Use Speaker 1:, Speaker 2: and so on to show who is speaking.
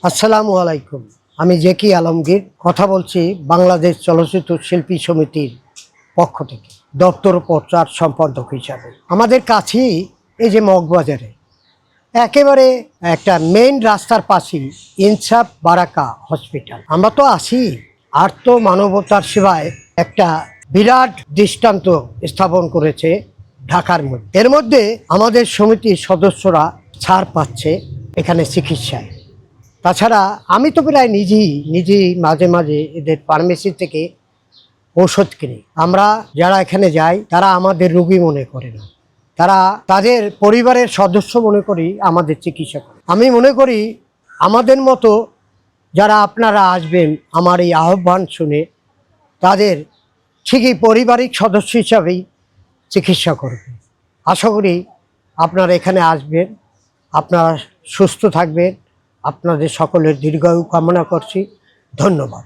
Speaker 1: আসসালামু আলাইকুম। আমি জেকি আলমগীর কথা বলছি বাংলাদেশ চলচ্চিত্র শিল্পী সমিতির পক্ষ থেকে দপ্তর প্রচার সম্পাদক হিসাবে। আমাদের কাছেই এই যে মগবাজারে একেবারে একটা মেইন রাস্তার পাশেই ইনসাফ বারাকা হসপিটাল। আমরা তো আছি আর তো মানবতার সেবায় একটা বিরাট দৃষ্টান্ত স্থাপন করেছে ঢাকার মধ্যে। এর মধ্যে আমাদের সমিতির সদস্যরা ছাড় পাচ্ছে এখানে চিকিৎসায়। তাছাড়া আমি তো প্রায় নিজেই মাঝে মাঝে এদের ফার্মেসি থেকে ঔষধ কিনি। আমরা যারা এখানে যাই তারা আমাদের রোগী মনে করে না, তারা তাদের পরিবারের সদস্য মনে করি আমাদের চিকিৎসা করে। আমি মনে করি আমাদের মতো যারা আপনারা আসবেন আমার এই আহ্বান শুনে তাদের ঠিকই পারিবারিক সদস্য হিসাবেই চিকিৎসা করবে। আশা করি আপনারা এখানে আসবেন, আপনারা সুস্থ থাকবেন। আপনাদের সকলের দীর্ঘায়ু কামনা করছি। ধন্যবাদ।